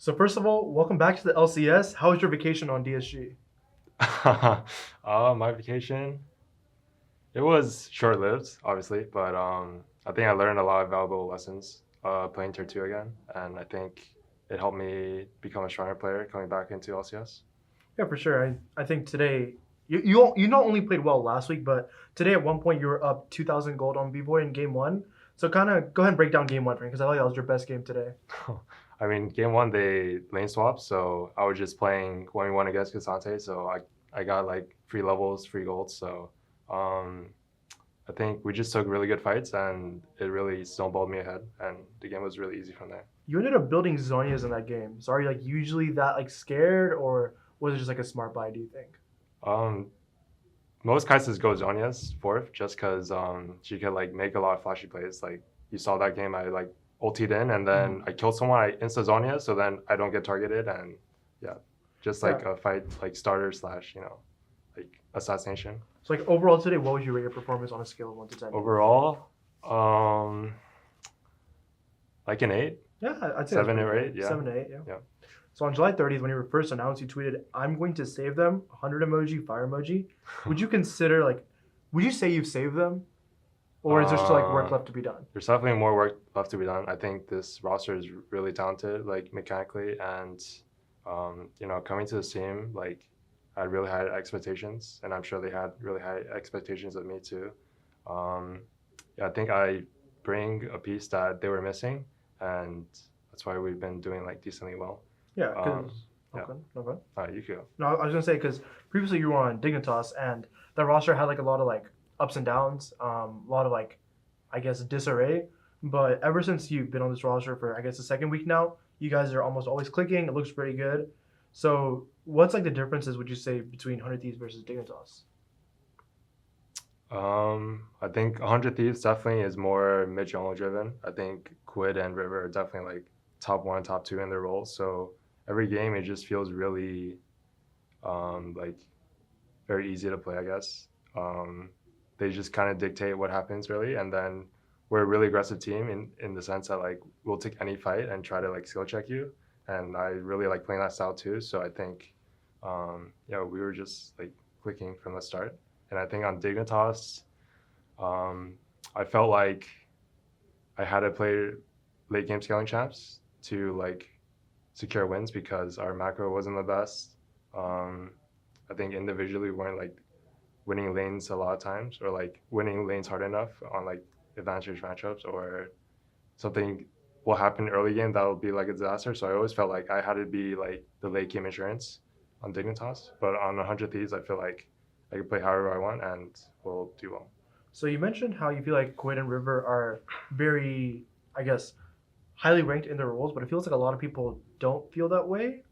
So first of all, welcome back to the LCS. How was your vacation on DSG? My vacation, it was short-lived, obviously, but I think I learned a lot of valuable lessons playing Tier 2 again, and I think it helped me become a stronger player coming back into LCS. Yeah, for sure. I think today you not only played well last week, but today at one point you were up 2,000 gold on B-Boy in game one. So kind of go ahead and break down game one for me because I thought that was your best game today. I mean, game one, they lane swapped, so I was just playing 1v1 against Cassante, so I got like free levels, free gold, so um, I think we just took really good fights, and it really snowballed me ahead, and the game was really easy from there. You ended up building Zhonyas in that game. So are you like usually that like scared or was it just like a smart buy? Do you think? Um, Most cases go Zhonya's fourth just because she could like make a lot of flashy plays. Like you saw that game, I like ultied in and then I killed someone. I insta Zhonya, so then I don't get targeted and yeah, just Yeah. like a fight like starter slash like assassination. So like overall today, what would you rate your performance on a scale of 1 to 10? Overall, um, like an eight, Yeah, I'd say that's 7 pretty or fair. 8. Yeah, 7 to 8, yeah. yeah. So on July 30th, when you were first announced, you tweeted, "I'm going to save them." 100 emoji, fire emoji. Would you consider like, would you say you've saved them, or is there still like work Uh, left to be done? there's definitely more work left to be done. I think this roster is really talented, like mechanically, and coming to this team, like I had really high expectations, and I'm sure they had really high expectations of me too. Um, yeah, I think I bring a piece that they were missing, and that's why we've been doing like decently well. Yeah, Um, because yeah, okay, okay. you go. No, I was gonna say because previously you were on Dignitas, and the roster had like a lot of like ups and downs, a lot of like, I guess disarray. But ever since you've been on this roster for I guess the second week now, you guys are almost always clicking. It looks pretty good. So what's like the differences would you say between 100 Thieves versus Dignitas? I think 100 Thieves definitely is more mid-jungle driven. I think Quid and River are definitely like top one, top two in their roles. So every game it just feels really like very easy to play, I guess. They just kind of dictate what happens really, and then we're a really aggressive team in the sense that like we'll take any fight and try to like skill check you. And I really like playing that style too. So I think we were just like clicking from the start. And I think on Dignitas, um, I felt like I had to play late game scaling champs to like secure wins because our macro wasn't the best. Um, I think individually we weren't like winning lanes a lot of times or like winning lanes hard enough on like advantage matchups or something will happen early game that will be like a disaster. So I always felt like I had to be like the late game insurance on Dignitas. But on 100 Thieves, I feel like I can play however I want and we'll do well. So you mentioned how you feel like Quid and River are very, I guess, highly ranked in their roles, but it feels like a lot of people don't feel that way,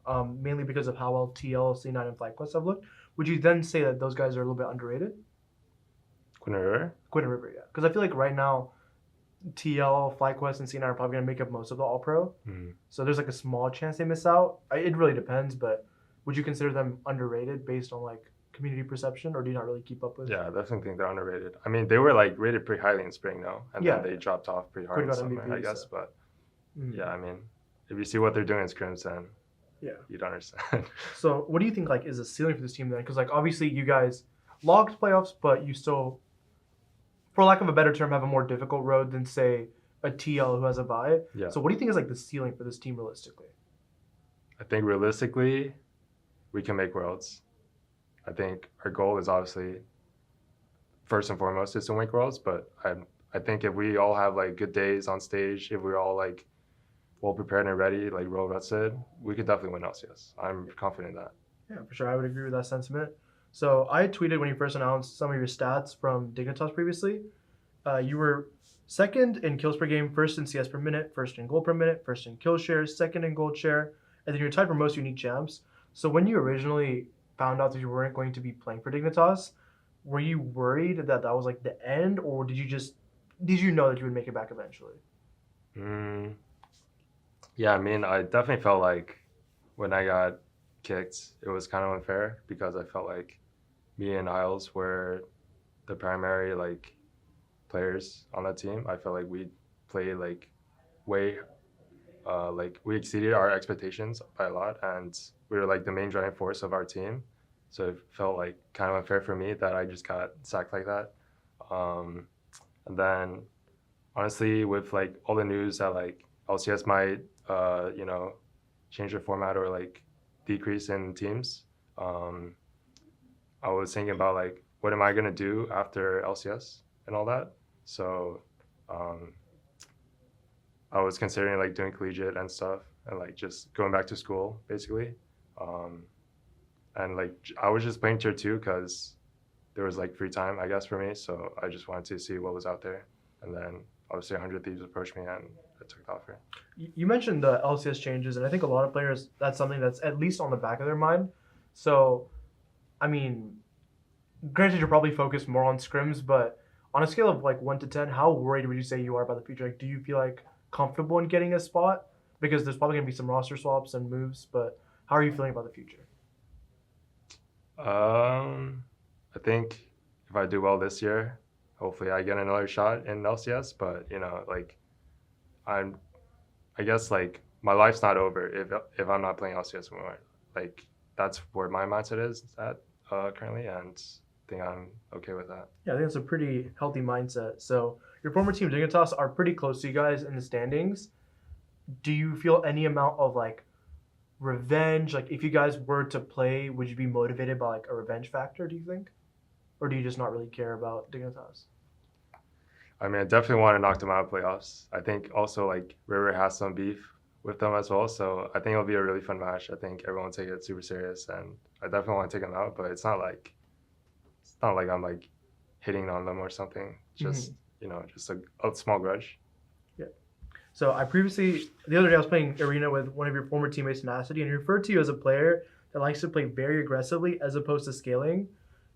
mainly because of how well TL, C9, and FlyQuest have looked. Would you then say that those guys are a little bit underrated? Quid and River? Quid and River, yeah. Because I feel like right now, TL, FlyQuest, and C9 are probably going to make up most of the All Pro. Mm. So there's like a small chance they miss out. It really depends, but would you consider them underrated based on like community perception, or do you not really keep up with? Yeah, I definitely think they're underrated. I mean, they were like rated pretty highly in spring, no, and Yeah, then they yeah. dropped off pretty hard Quid in got summer, I MVP, so. guess. But Mm, yeah, I mean, if you see what they're doing in scrims, then yeah. you'd understand. So what do you think like is the ceiling for this team then? Because like obviously you guys logged playoffs, but you still, for lack of a better term, have a more difficult road than say a TL who has a bye. Yeah, So what do you think is like the ceiling for this team realistically? I think realistically, we can make worlds. I think our goal is obviously first and foremost is to win worlds, but I think if we all have like good days on stage, if we're all like well prepared and ready, like Ro said, we could definitely win LCS. I'm confident in that. Yeah, for sure. I would agree with that sentiment. So I tweeted when you first announced some of your stats from Dignitas previously. You were second in kills per game, first in CS per minute, first in gold per minute, first in kill share, second in gold share, and then you're tied for most unique champs. So when you originally found out that you weren't going to be playing for Dignitas, were you worried that that was like the end, or did you know that you would make it back eventually? Mm, yeah, I mean, I definitely felt like when I got kicked, it was kind of unfair because I felt like me and Isles were the primary like players on that team. I felt like we played like way like we exceeded our expectations by a lot, and we were like the main driving force of our team. So it felt like kind of unfair for me that I just got sacked like that. Um, and then honestly, with like all the news that like LCS might, change the format or like decrease in teams, um, I was thinking about like what am I gonna do after LCS and all that. So um, I was considering like doing collegiate and stuff and like just going back to school basically. Um, and like I was just playing tier two because there was like free time I guess for me. So I just wanted to see what was out there. And then obviously 100 Thieves approached me and I took the offer. You mentioned the LCS changes, and I think a lot of players, that's something that's at least on the back of their mind. So, I mean, granted, you're probably focused more on scrims, but on a scale of like 1 to 10, how worried would you say you are about the future? Like, do you feel like comfortable in getting a spot? Because there's probably going to be some roster swaps and moves, but how are you feeling about the future? I think if I do well this year, hopefully I get another shot in LCS. But like I'm, I guess like my life's not over if I'm not playing LCS anymore. Like that's where my mindset is at currently, and I think I'm okay with that. Yeah, I think it's a pretty healthy mindset. So, your former team, Dignitas, are pretty close to you guys in the standings. Do you feel any amount of like revenge? Like, if you guys were to play, would you be motivated by like a revenge factor, do you think? Or do you just not really care about Dignitas? I mean, I definitely want to knock them out of playoffs. I think also like River has some beef with them as well, so I think it'll be a really fun match. I think everyone will take it super serious, and I definitely want to take them out. But it's not like I'm like hitting on them or something. Just just a small grudge. Yeah. So the other day I was playing arena with one of your former teammates in Acid, and he referred to you as a player that likes to play very aggressively as opposed to scaling.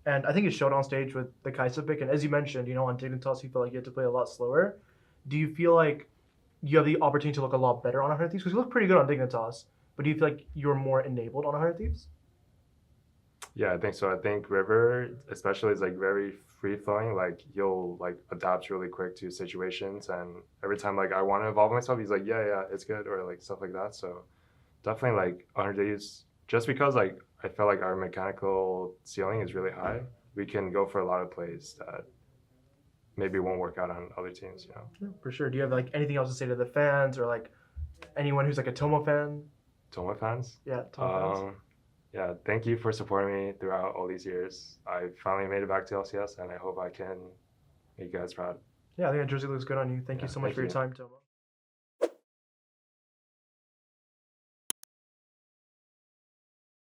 And I think it showed on stage with the Kaisa pick. And as you mentioned, on Dignitas, you felt like you had to play a lot slower. Do you feel like you have the opportunity to look a lot better on 100 Thieves? Because you look pretty good on Dignitas, but do you feel like you're more enabled on 100 Thieves? Yeah, I think so. I think River, especially, is like very free flowing. Like he'll like adapt really quick to situations, and every time like I want to involve myself, he's like, yeah, yeah, it's good, or like stuff like that. So definitely like 100 days, just because like I feel like our mechanical ceiling is really high, we can go for a lot of plays that maybe won't work out on other teams. Yeah, for sure. Do you have like anything else to say to the fans or like anyone who's like a Tomo fan? Tomo fans. Yeah, Tomo fans. Yeah, thank you for supporting me throughout all these years. I finally made it back to LCS, and I hope I can make you guys proud. Yeah, I think that jersey looks good on you. Thank you so much thank for your you. time, Tomo.